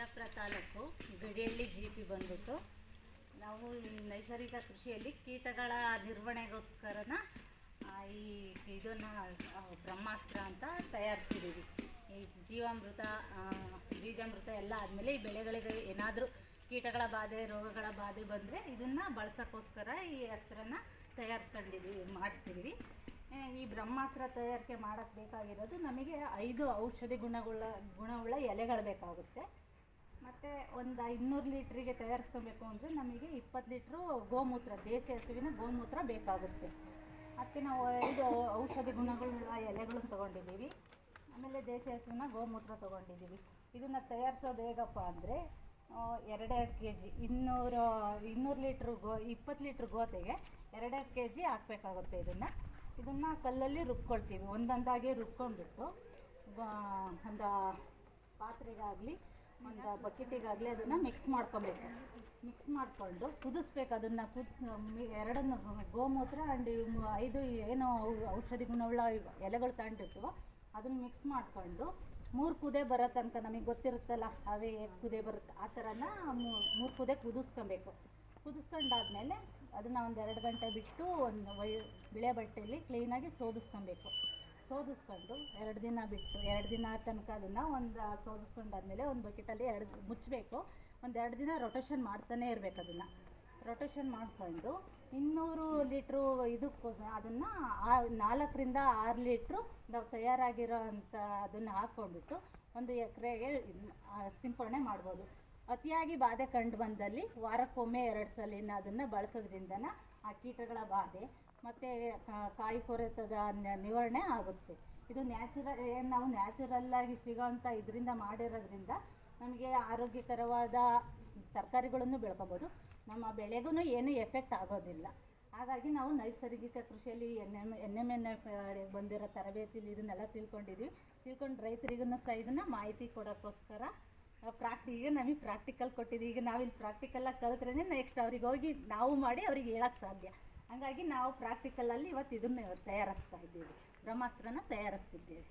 ಯಲ್ಲಾಪುರ ತಾಲೂಕು ಗಡಿಹಳ್ಳಿ ಜಿ.ಪಿ ಬಂದ್ಬಿಟ್ಟು ನಾವು ನೈಸರ್ಗಿಕ ಕೃಷಿಯಲ್ಲಿ ಕೀಟಗಳ ನಿರ್ವಹಣೆಗೋಸ್ಕರನ ಈ ಇದನ್ನು ಬ್ರಹ್ಮಾಸ್ತ್ರ ಅಂತ ತಯಾರಿಸಿದ್ದೀವಿ. ಈ ಜೀವಾಮೃತ ಬೀಜಾಮೃತ ಎಲ್ಲ ಆದಮೇಲೆ ಈ ಬೆಳೆಗಳಿಗೆ ಏನಾದರೂ ಕೀಟಗಳ ಬಾಧೆ ರೋಗಗಳ ಬಾಧೆ ಬಂದರೆ ಇದನ್ನು ಬಳಸೋಕ್ಕೋಸ್ಕರ ಈ ಅಸ್ತ್ರನ ತಯಾರಿಸ್ಕೊಂಡಿದ್ದೀವಿ ಮಾಡ್ತಿದ್ದೀವಿ. ಈ ಬ್ರಹ್ಮಾಸ್ತ್ರ ತಯಾರಿಕೆ ಮಾಡೋಕ್ಕೆ ಬೇಕಾಗಿರೋದು ನಮಗೆ 5 ಔಷಧಿ ಗುಣವುಳ್ಳ ಎಲೆಗಳು ಬೇಕಾಗುತ್ತೆ. ಮತ್ತು ಒಂದು 200 ಲೀಟ್ರಿಗೆ ತಯಾರಿಸ್ಕೊಬೇಕು ಅಂದರೆ ನಮಗೆ 20 ಲೀಟ್ರು ಗೋಮೂತ್ರ, ದೇಸಿ ಹಸುವಿನ ಗೋಮೂತ್ರ ಬೇಕಾಗುತ್ತೆ. ಅದಕ್ಕೆ ನಾವು 5 ಔಷಧಿ ಗುಣಗಳುಳ್ಳ ಎಲೆಗಳನ್ನು ತೊಗೊಂಡಿದ್ದೀವಿ. ಆಮೇಲೆ ದೇಸಿ ಹಸುವಿನ ಗೋಮೂತ್ರ ತೊಗೊಂಡಿದ್ದೀವಿ. ಇದನ್ನು ತಯಾರಿಸೋದು ಹೇಗಪ್ಪ ಅಂದರೆ 2 kg 200 ಲೀಟ್ರ್ 20 ಲೀಟ್ರ್ ಗೋತೆಗೆ 2 kg ಹಾಕಬೇಕಾಗುತ್ತೆ. ಇದನ್ನು ಕಲ್ಲಲ್ಲಿ ರುಬ್ಕೊಳ್ತೀವಿ. ಒಂದೊಂದಾಗಿ ರುಬ್ಕೊಂಡ್ಬಿಟ್ಟು ಒಂದು ಪಾತ್ರೆಗಾಗಲಿ ಒಂದು ಬಕೆಟಿಗಾಗಲಿ ಅದನ್ನು ಮಿಕ್ಸ್ ಮಾಡ್ಕೊಬೇಕು. ಮಿಕ್ಸ್ ಮಾಡಿಕೊಂಡು ಕುದಿಸ್ಬೇಕು. ಅದನ್ನು ಎರಡನ್ನು ಗೋಮೂತ್ರ ಆ್ಯಂಡ್ 5 ಏನೋ ಔಷಧಿ ಗುಣವುಳ್ಳ ಎಲೆಗಳು ತಗೊಂಡಿರ್ತೀವೋ ಅದನ್ನು ಮಿಕ್ಸ್ ಮಾಡಿಕೊಂಡು 3 ಕುದೆ ಬರೋ ತನಕ ನಮಗೆ ಗೊತ್ತಿರುತ್ತಲ್ಲ ಅವೇ ಹೇಗೆ ಕುದೆ ಬರುತ್ತೆ ಆ ಥರನ 3 ಕುದೆ ಕುದಿಸ್ಕೊಬೇಕು. ಕುದಿಸ್ಕೊಂಡಾದ್ಮೇಲೆ ಅದನ್ನು ಒಂದು 2 ಗಂಟೆ ಬಿಟ್ಟು ಒಂದು ಬಿಳೆ ಬಟ್ಟೆಯಲ್ಲಿ ಕ್ಲೀನಾಗಿ ಸೋದಿಸ್ಕೊಬೇಕು. ಸೋದಿಸ್ಕೊಂಡು 2 ದಿನ ಬಿಟ್ಟು 2 ದಿನ ತನಕ ಅದನ್ನು ಸೋದಿಸ್ಕೊಂಡಾದ್ಮೇಲೆ ಒಂದು ಬಕೆಟಲ್ಲಿ ಮುಚ್ಚಬೇಕು. ಒಂದು 2 ದಿನ ರೊಟೇಷನ್ ಮಾಡ್ತಾನೇ ಇರಬೇಕು. ಅದನ್ನು ರೊಟೇಷನ್ ಮಾಡಿಕೊಂಡು 200 ಲೀಟ್ರು ಇದಕ್ಕೋಸ್ಕರ ಅದನ್ನು 4 ರಿಂದ 6 ಲೀಟ್ರು ನಾವು ತಯಾರಾಗಿರೋ ಅಂಥ ಅದನ್ನು ಹಾಕ್ಕೊಂಡ್ಬಿಟ್ಟು 1 ಎಕರೆಗೆ ಸಿಂಪಡಣೆ ಮಾಡ್ಬೋದು. ಅತಿಯಾಗಿ ಬಾಧೆ ಕಂಡು ಬಂದಲ್ಲಿ ವಾರಕ್ಕೊಮ್ಮೆ 2 ಸಲಿನ ಅದನ್ನು ಬಳಸೋದ್ರಿಂದ ಆ ಕೀಟಗಳ ಬಾಧೆ ಮತ್ತು ಕಾಯಿ ಕೊರೆತದ ನಿವಾರಣೆ ಆಗುತ್ತೆ. ಇದು ನಾವು ನ್ಯಾಚುರಲ್ಲಾಗಿ ಸಿಗೋವಂಥ ಇದರಿಂದ ಮಾಡಿರೋದ್ರಿಂದ ನಮಗೆ ಆರೋಗ್ಯಕರವಾದ ತರಕಾರಿಗಳನ್ನು ಬೆಳ್ಕೊಬೋದು. ನಮ್ಮ ಬೆಳೆಗೂ ಏನು ಎಫೆಕ್ಟ್ ಆಗೋದಿಲ್ಲ. ಹಾಗಾಗಿ ನಾವು ನೈಸರ್ಗಿಕ ಕೃಷಿಯಲ್ಲಿ NMNF ಬಂದಿರೋ ತರಬೇತಿಲಿ ಇದನ್ನೆಲ್ಲ ತಿಳ್ಕೊಂಡು ರೈತರಿಗೂ ಸಹ ಇದನ್ನು ಮಾಹಿತಿ ಕೊಡೋಕ್ಕೋಸ್ಕರ ಈಗ ನಮಗೆ ಪ್ರಾಕ್ಟಿಕಲ್ ಕೊಟ್ಟಿದ್ದೀವಿ. ಈಗ ನಾವಿಲ್ಲಿ ಪ್ರಾಕ್ಟಿಕಲ್ಲಾಗಿ ಕಲಿತ್ರೆ ನೆಕ್ಸ್ಟ್ ಅವ್ರಿಗೆ ಹೋಗಿ ನಾವು ಮಾಡಿ ಅವ್ರಿಗೆ ಹೇಳೋಕ್ಕೆ ಸಾಧ್ಯ. ಹಾಗಾಗಿ ನಾವು ಪ್ರಾಕ್ಟಿಕಲಲ್ಲಿ ಇವತ್ತು ಇದನ್ನು ತಯಾರಿಸ್ತಾ ಇದ್ದೀವಿ, ಬ್ರಹ್ಮಾಸ್ತ್ರನ ತಯಾರಿಸ್ತಿದ್ದೀವಿ.